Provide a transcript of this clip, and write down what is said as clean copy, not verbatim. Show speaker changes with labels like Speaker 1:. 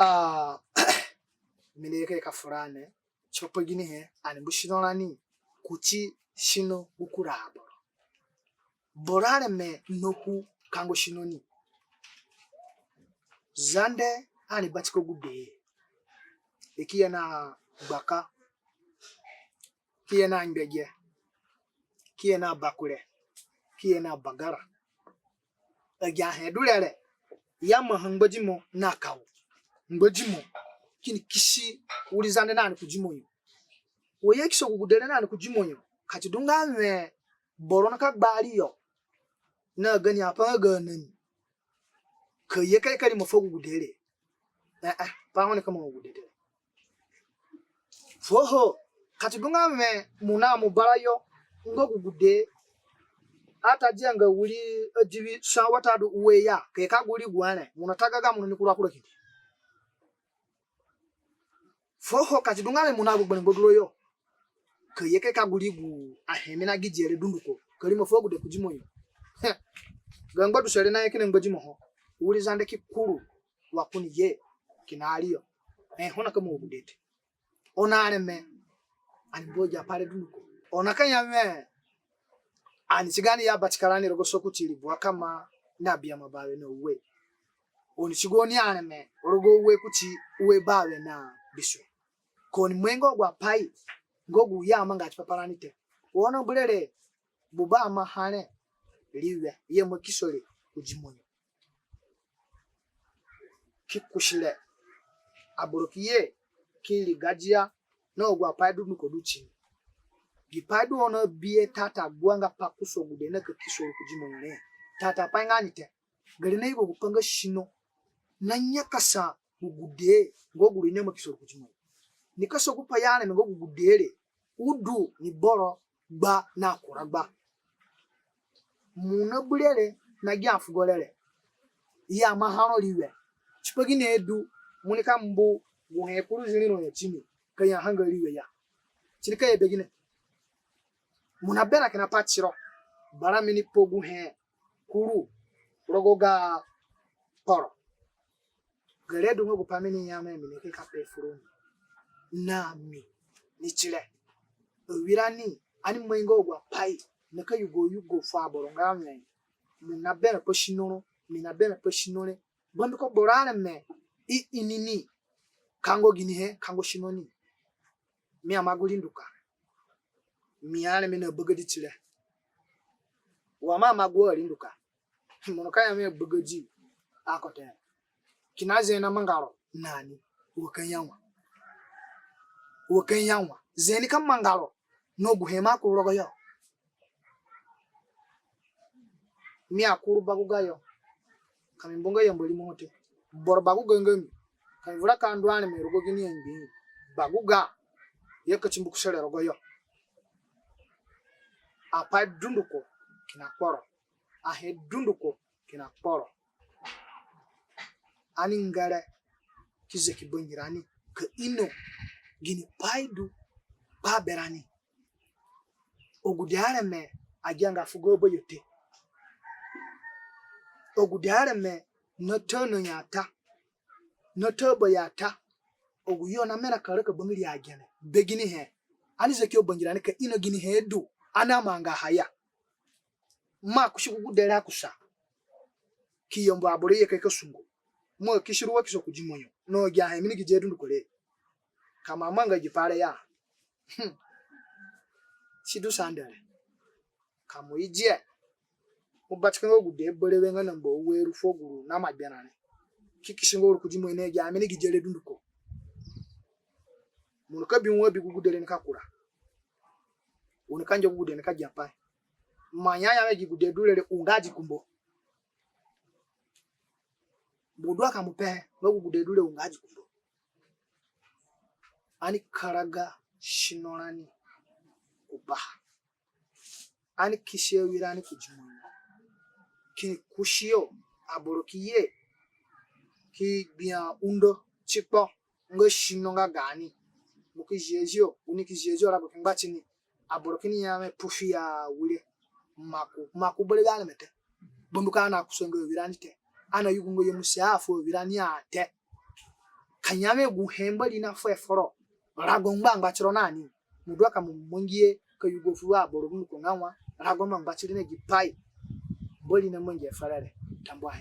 Speaker 1: Ah, mileke ka furane chopagini he ani bushinolani kuchi shino ukurabo borare me noku kango shinoni zande ani batiko gude ekiya na baka kiya na ngbeje kiya na bakure kiya na bagara agya he dulere yama hangbajimo na kawo ngbajimo kini kishi uri zande na kujimonyo oye kisho gudere na kujimonyo kati dunga me borona ka gbari yo na gani apa ganan ka ye kai kari mafogu gudere pa woni kama gudere foho kati dunga me muna mubarayo ngo gude ata jenga wuri ajibi shawata du uwe ya kai ka guri gwane munataka ga munani kura kura kiti foho kati dunga me muna gugbani goduro yo ka ye kai ka guri gu ahemina gijere dunduko kari mafogu de kujimoyo gangba du sere na yake ngajimo ho wuri zande ki kuru wakuni ye kinaliyo hona kama ogudete ona me ani boja pare dunduko ona kanya me ani sigani ya batikarani rogo sokutiri bwa kama nabia mabawe no we oni sigoni me rogo we kuti we bawe na biso koni mwengo gwa pai ngogu ya manga chipaparani te wona bulere buba mahane liwe ye mokisore kujimonyo kikushile aborokiye kili gajia no gwa paidu nuko duchi gipaidu ono bie tata gwanga pakuso gude na kisoro kujimonyo ne tata paingani te garine ibo gupanga shino nanyakasa gugude ngoguri ne mokisoro kujimonyo nikaso gupayane ngogu gudere udu ni boro gba na kuragba muna bulere na gyafu golere ya mahano liwe chipagi ne edu munika mbu guhe kuru zinino ya chimi kanya hanga liwe ya chilika ye begine muna bera kana pachiro bara mini pogu he kuru rogoga poro galedu ngo pamini ya me mini ka pe furu na mi ni chile wirani ani mwengo gwa pai naka yugo fa boronga me mina bena poshinoro bondo ko borane me inini kango gini he kango shinoni mi amaguli nduka mi ane me na bugadi chile wa mama go linduka mono kaya me bugadi akote kinaze na mangaro nani wokanyanwa zeni kam mangaro no guhema ko rogo yo mi akuru baguga yo kami mbonga yo mboli mote bor baguga ngami kami vura ka ndwane me rogo gini ngi baguga yakachimbu kushere rogo yo apa dunduko kina poro ahe dunduko kina poro ani ngare kizeki bongirani ka ino gini paidu pa berani ogudare me ajanga fugo boyote ogudare me notono yata notobo yata oguyo na mera kare ka bongiri agene begini he ani zekyo bongirani ka ino gini he du ana manga haya ma kushigu dere akusha kiyombo abore yeke kasungu mo kishiru wakiso kujimonyo no gya he mini gijedu ndukole kama manga jipare ya sidu sandale kamo ije ubatskango gude bole wenga nambo weru foguru na mabenane kikishingo kujimo ne gya mini gijele dunduko munuka binwo bigugudele nkakura unikanje gugude nkajya pa manyanya meji gude dulele ungaji kumbo budwa kamupe gugude dule ungaji kumbo ani karaga shinorani ubaha ani kishiyo wirani kujimono ki kushiyo aborokiye ki bia undo chikpo ngo shinonga gani mukijejo unikijejo rabo kingbatini aborokini yame pufia wule maku bole gane mete bombuka na kusongo wirani te ana yugungo yemusiafo wirani ate kanyame gu hemba lina fo eforo ragomba ngachiro nani mudwa kamungie ka yugo fuwa borogun ko ngawa ragomba ngachiro ne gipai boli na monge farare tambwa